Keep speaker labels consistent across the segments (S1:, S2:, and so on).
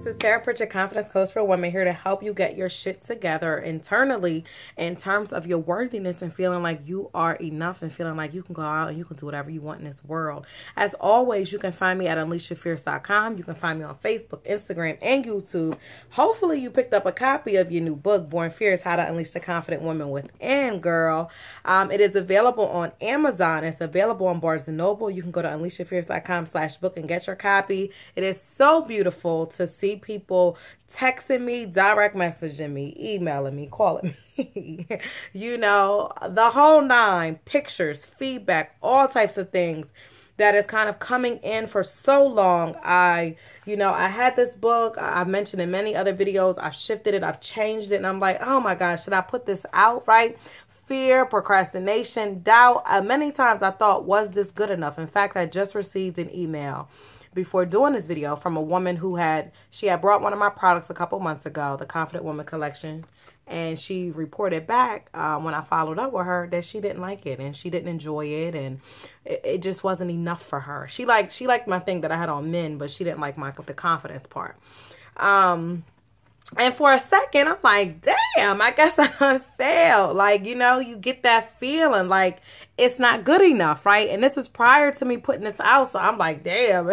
S1: This is Sarah Pritchett, Confidence Coach for Women, here to help you get your shit together internally in terms of your worthiness and feeling like you are enough and feeling like you can go out and you can do whatever you want in this world. As always, you can find me at unleashyourfierce.com. You can find me on Facebook, Instagram, and YouTube. Hopefully you picked up a copy of your new book, Born Fierce, How to Unleash the Confident Woman Within, girl. It is available on Amazon. It's available on Barnes & Noble. You can go to unleashyourfierce.com/book and get your copy. It is so beautiful to see people texting me, direct messaging me, emailing me, calling me, you know, the whole nine, pictures, feedback, all types of things that is kind of coming in for so long. I had this book, I've mentioned in many other videos, I've shifted it, I've changed it, and I'm like, oh my gosh, should I put this out, right? Fear, procrastination, doubt. Many times I thought, was this good enough? In fact, I just received an email before doing this video from a woman who had brought one of my products a couple months ago, the Confident Woman collection, and she reported back when I followed up with her that she didn't like it and she didn't enjoy it, and it just wasn't enough for her. She liked my thing that I had on men, but she didn't like the confidence part. And for a second, I'm like, damn, I guess I failed. Like, you get that feeling like it's not good enough, right? And this is prior to me putting this out. So I'm like, damn,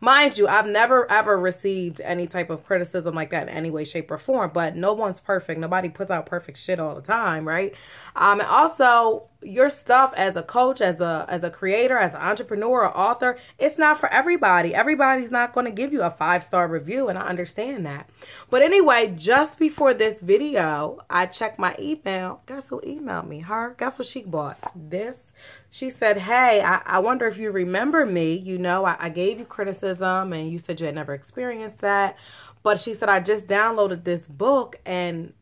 S1: mind you, I've never, ever received any type of criticism like that in any way, shape, or form. But no one's perfect. Nobody puts out perfect shit all the time, right? And also, your stuff as a coach, as a creator, as an entrepreneur or author, it's not for everybody. Everybody's not going to give you a 5-star review, and I understand that. But anyway, just before this video, I checked my email. Guess who emailed me? Her. Guess what she bought? This. She said, hey, I wonder if you remember me. I gave you criticism and you said you had never experienced that. But she said, I just downloaded this book and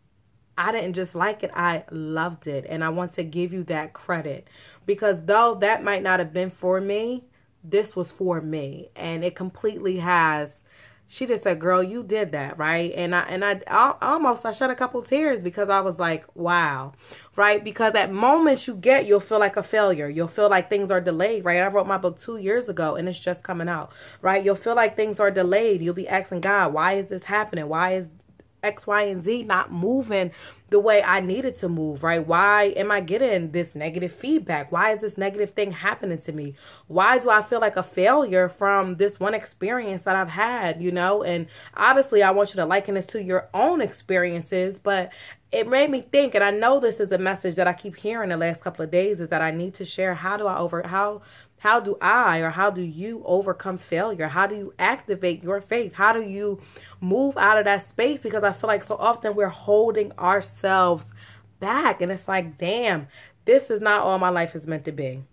S1: I didn't just like it, I loved it. And I want to give you that credit, because though that might not have been for me, this was for me. And it completely has. She just said, girl, you did that, right? And I shed a couple tears, because I was like, wow, right? Because at moments you'll feel like a failure. You'll feel like things are delayed, right? I wrote my book 2 years ago and it's just coming out, right? You'll feel like things are delayed. You'll be asking God, why is this happening? Why is X, Y, and Z not moving the way I needed to move, right? Why am I getting this negative feedback? Why is this negative thing happening to me? Why do I feel like a failure from this one experience that I've had, And obviously I want you to liken this to your own experiences, but it made me think, and I know this is a message that I keep hearing the last couple of days, is that I need to share how do you overcome failure? How do you activate your faith? How do you move out of that space? Because I feel like so often we're holding ourselves back, and it's like, damn, this is not all my life is meant to be.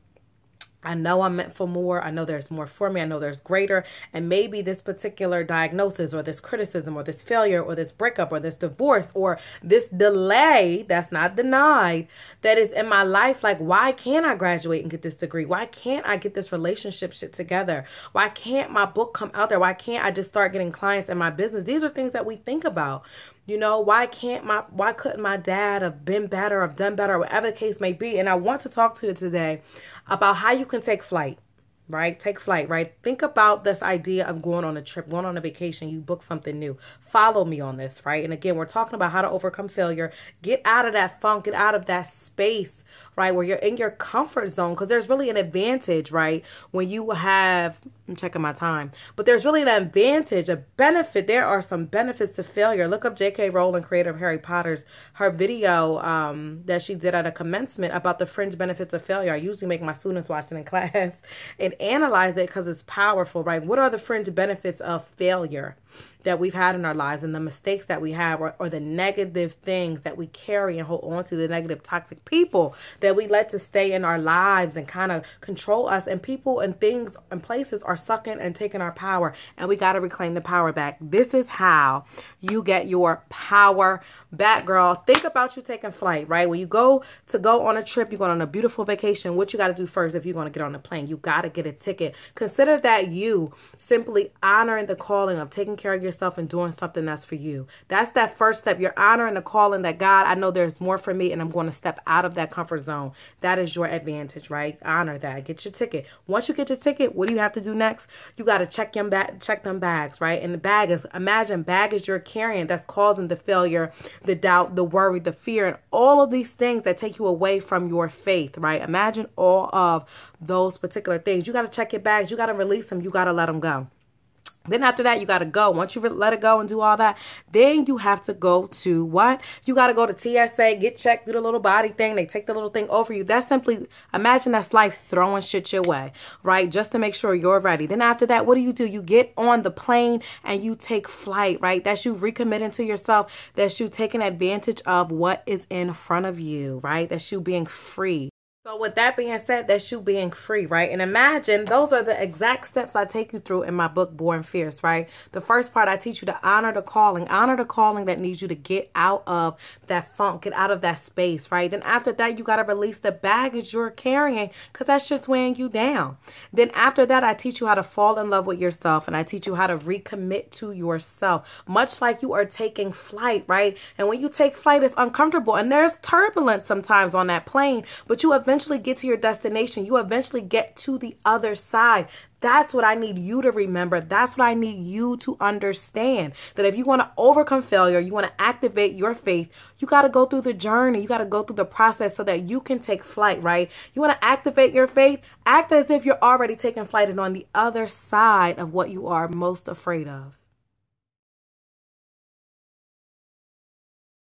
S1: I know I'm meant for more. I know there's more for me. I know there's greater. And maybe this particular diagnosis or this criticism or this failure or this breakup or this divorce or this delay that's not denied that is in my life, like, why can't I graduate and get this degree? Why can't I get this relationship shit together? Why can't my book come out there? Why can't I just start getting clients in my business? These are things that we think about. Why couldn't my dad have been better, have done better, whatever the case may be? And I want to talk to you today about how you can take flight, right? Take flight, right? Think about this idea of going on a trip, going on a vacation, you book something new. Follow me on this, right? And again, we're talking about how to overcome failure, get out of that funk, get out of that space, right? Where you're in your comfort zone, because there's really an advantage, right? When you have, I'm checking my time, but there's really an advantage, a benefit. There are some benefits to failure. Look up J.K. Rowling, creator of Harry Potter's, her video that she did at a commencement about the fringe benefits of failure. I usually make my students watch it in class and analyze it because it's powerful, right? What are the fringe benefits of failure that we've had in our lives, and the mistakes that we have, or the negative things that we carry and hold on to, the negative toxic people that we let to stay in our lives and kind of control us, and people and things and places are sucking and taking our power, and we got to reclaim the power back. This is how you get your power back, girl. Think about you taking flight, right? When you go on a trip, you're going on a beautiful vacation, what you got to do first if you're going to get on a plane? You got to get a ticket. Consider that you simply honoring the calling of taking care of yourself, yourself and doing something that's for you. That's that first step. You're honoring the calling that God, I know there's more for me and I'm going to step out of that comfort zone. That is your advantage, right? Honor that. Get your ticket. Once you get your ticket, what do you have to do next? You got to check them bags, right? And the bag is, imagine baggage you're carrying that's causing the failure, the doubt, the worry, the fear, and all of these things that take you away from your faith, right? Imagine all of those particular things. You got to check your bags. You got to release them. You got to let them go. Then after that, you got to go. Once you let it go and do all that, then you have to go to what? You got to go to TSA, get checked, do the little body thing. They take the little thing over you. That's simply, imagine that's life throwing shit your way, right? Just to make sure you're ready. Then after that, what do? You get on the plane and you take flight, right? That's you recommitting to yourself. That's you taking advantage of what is in front of you, right? That's you being free. So with that being said, that's you being free, right? And imagine those are the exact steps I take you through in my book, Born Fierce, right? The first part, I teach you to honor the calling that needs you to get out of that funk, get out of that space, right? Then after that, you got to release the baggage you're carrying because that shit's weighing you down. Then after that, I teach you how to fall in love with yourself and I teach you how to recommit to yourself, much like you are taking flight, right? And when you take flight, it's uncomfortable and there's turbulence sometimes on that plane, but you eventually get to your destination. You eventually get to the other side. That's what I need you to remember. That's what I need you to understand. That if you want to overcome failure, you want to activate your faith, you got to go through the journey. You got to go through the process so that you can take flight, right? You want to activate your faith, act as if you're already taking flight and on the other side of what you are most afraid of.